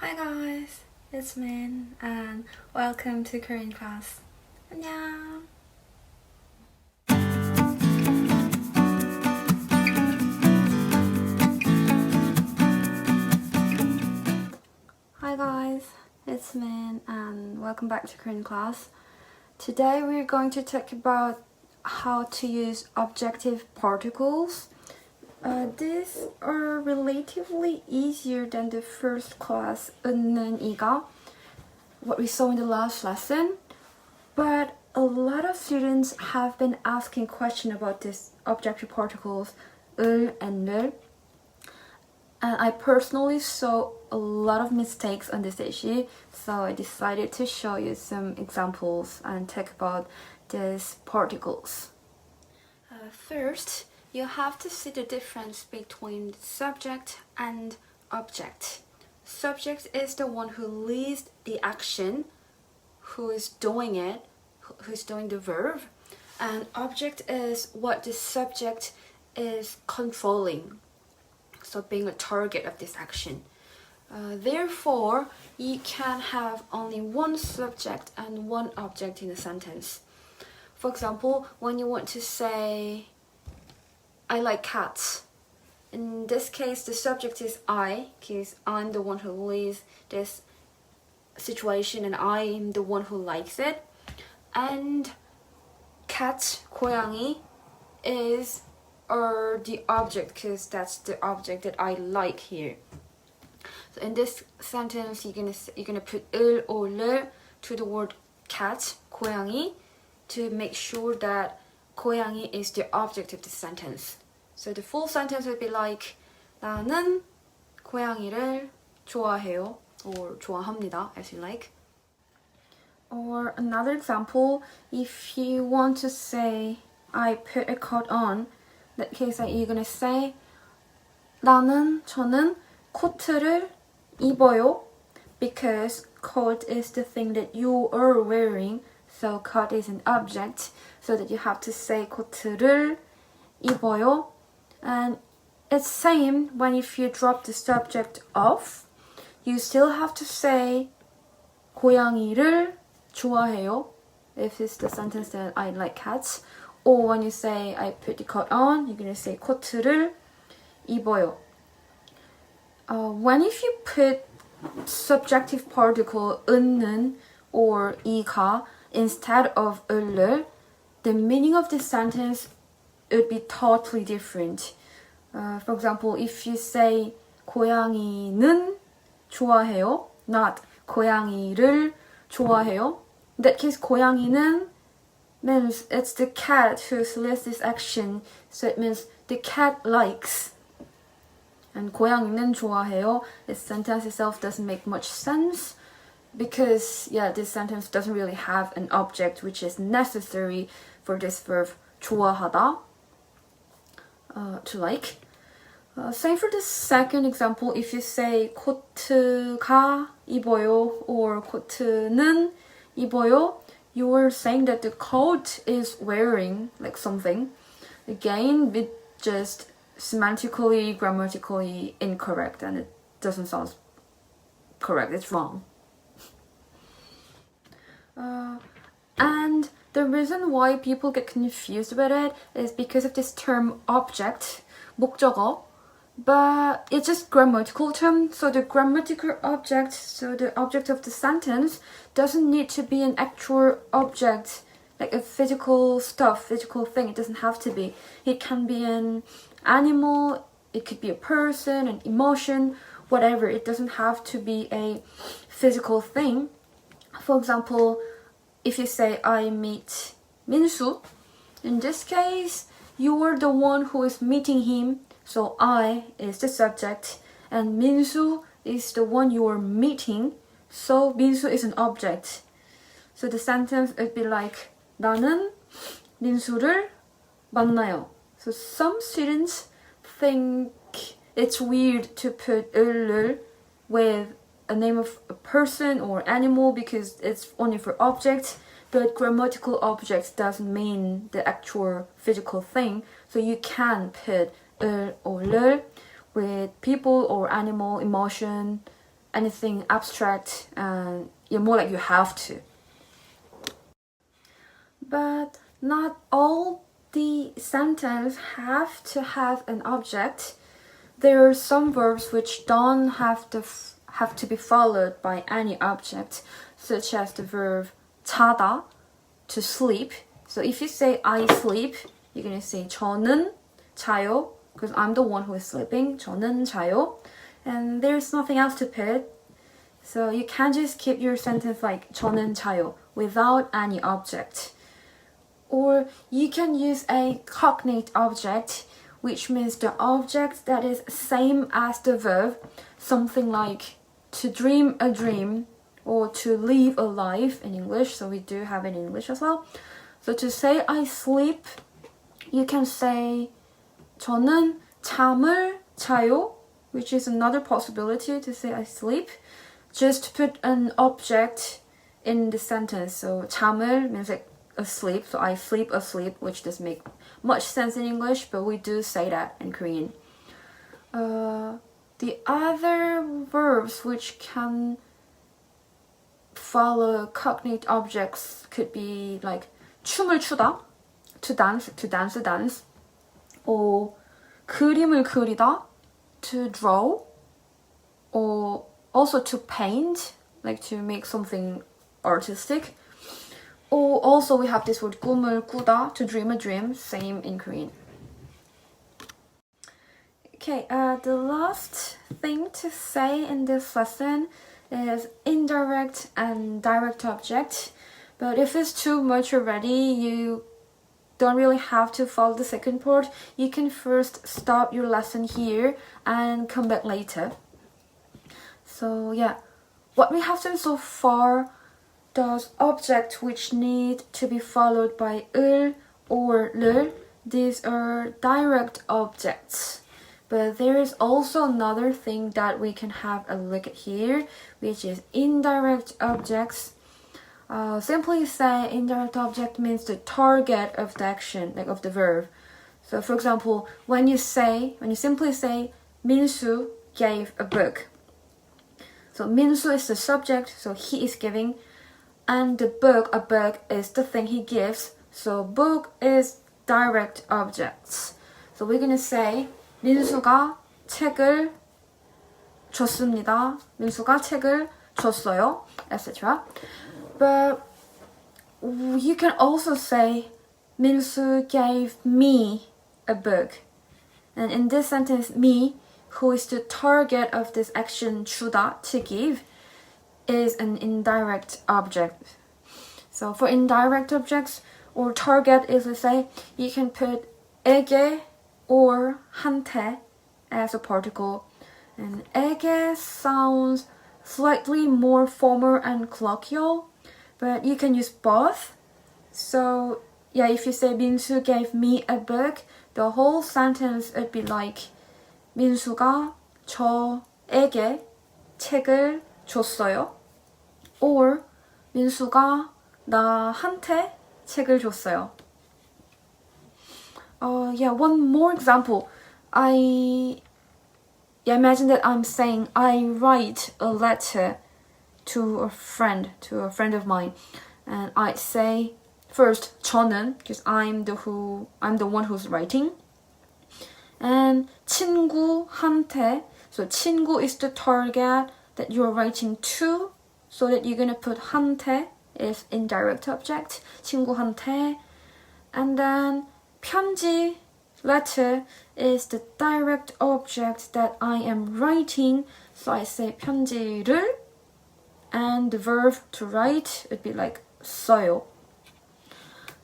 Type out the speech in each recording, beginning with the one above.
Hi guys, it's Min and welcome to Korean class. 안녕. Hi guys, it's Min and welcome back to Korean class. Today we're going to talk about how to use objective particles. These are relatively easier than the first class, 은는, 이가, what we saw in the last lesson. But a lot of students have been asking questions about this objective particles, 을 and 늘. And I personally saw a lot of mistakes on this issue, so I decided to show you some examples and talk about these particles. First, you have to see the difference between subject and object. Subject is the one who leads the action, who is doing it, who's doing the verb, and object is what the subject is controlling, so being a target of this action. Therefore, you can have only one subject and one object in a sentence. For example, when you want to say, I like cats. In this case, the subject is I, because I'm the one who leads this situation and I'm the one who likes it. And cat, 고양이, is the object, because that's the object that I like here. So in this sentence, you're gonna put 을 or 를 to the word cat, 고양이, to make sure that 고양이 is the object of the sentence. So the full sentence would be like 나는 고양이를 좋아해요, or 좋아합니다, as you like. Or another example, if you want to say I put a coat on, in that case you're gonna say 저는 코트를 입어요, because coat is the thing that you are wearing, so coat is an object, so that you have to say 코트를 입어요. And it's same when if you drop the subject off, you still have to say 고양이를 좋아해요, if it's the sentence that I like cats. Or when you say I put the coat on, you're gonna say 코트를 입어요. When if you put subjective particle 은는 or 이가 instead of 을을, the meaning of this sentence would be totally different. For example, if you say 고양이는 좋아해요, not 고양이를 좋아해요, in that case 고양이는 means it's the cat who leads this action, so it means the cat likes. And 고양이는 좋아해요, this sentence itself doesn't make much sense, because this sentence doesn't really have an object which is necessary for this verb 좋아하다, to like. Same for the second example, if you say 코트가 입어요 or 코트는 입어요, you are saying that the coat is wearing like something. Again, it's just semantically, grammatically incorrect, and it doesn't sound correct, it's wrong. And the reason why people get confused with it is because of this term object, 목적어, but it's just grammatical term, so the grammatical object, so the object of the sentence doesn't need to be an actual object, like a physical stuff, physical thing. It doesn't have to be. It can be an animal, it could be a person, an emotion, whatever. It doesn't have to be a physical thing. For example, if you say I meet 민수, in this case you are the one who is meeting him, so I is the subject and 민수 is the one you are meeting, so 민수 is an object. So the sentence would be like 나는 민수를 만나요. So some students think it's weird to put 을을 with a name of a person or animal because it's only for objects, but grammatical objects doesn't mean the actual physical thing, so you can put 을 or 를 with people or animal, emotion, anything abstract, and you're more like you have to. But not all the sentence have to have an object. There are some verbs which don't have to be followed by any object, such as the verb 자다, to sleep. So if you say I sleep, you're gonna say 저는 자요, because I'm the one who is sleeping. 저는 자요, and there's nothing else to put. So you can just keep your sentence like 저는 자요 without any object. Or you can use a cognate object, which means the object that is same as the verb, something like to dream a dream or to live a life in English. So we do have it in English as well. So to say I sleep, you can say 저는 잠을 자요, which is another possibility to say I sleep. Just put an object in the sentence. So 잠을 means like asleep, so I sleep asleep, which doesn't make much sense in English, but we do say that in Korean. The other verbs which can follow cognate objects could be like 춤을 추다, to dance, or 그림을 그리다, to draw, or also to paint, like to make something artistic. Or also we have this word 꿈을 꾸다, to dream a dream, same in Korean. Okay, the last thing to say in this lesson is indirect and direct object. But if it's too much already, you don't really have to follow the second part. You can first stop your lesson here and come back later. So yeah, what we have done so far, those objects which need to be followed by 을 or 를, these are direct objects. But there is also another thing that we can have a look at here, which is indirect objects. Simply say indirect object means the target of the action, like of the verb. So for example, when you simply say 민수 gave a book. So 민수 is the subject, so he is giving, and the book, a book, is the thing he gives. So book is direct objects. So we're gonna say 민수가 책을 줬습니다. 민수가 책을 줬어요, etc. But you can also say 민수 gave me a book. And in this sentence, me, who is the target of this action 주다, to give, is an indirect object. So for indirect objects or target is, let's say, you can put 에게 or 한테 as a particle. And 에게 sounds slightly more formal and colloquial, but you can use both. So yeah, if you say 민수 gave me a book, the whole sentence would be like 민수가 저에게 책을 줬어요. Or 민수가 나한테 책을 줬어요. Yeah, one more example. I imagine that I'm saying I write a letter to a friend of mine, and I say first 저는, because I'm the one who's writing, and 친구한테. So 친구 is the target that you're writing to, so that you're gonna put 한테 is indirect object, 친구한테, and then 편지, letter, is the direct object that I am writing. So I say 편지를, and the verb to write would be like 써요.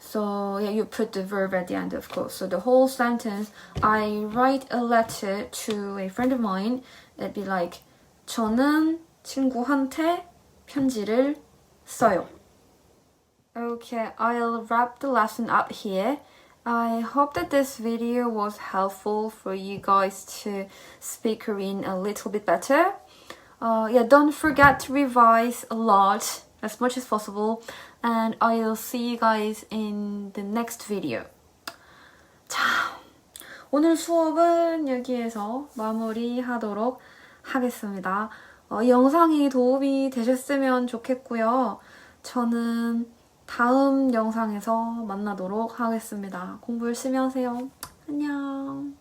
So yeah, you put the verb at the end, of course. So the whole sentence, I write a letter to a friend of mine, it'd be like 저는 친구한테 편지를 써요. Okay, I'll wrap the lesson up here. I hope that this video was helpful for you guys to speak Korean a little bit better. Yeah, don't forget to revise a lot, as much as possible, and I'll see you guys in the next video. 자, 오늘 수업은 여기에서 마무리하도록 하겠습니다. 이 영상이 도움이 되셨으면 좋겠고요. 저는 다음 영상에서 만나도록 하겠습니다. 공부 열심히 하세요. 안녕.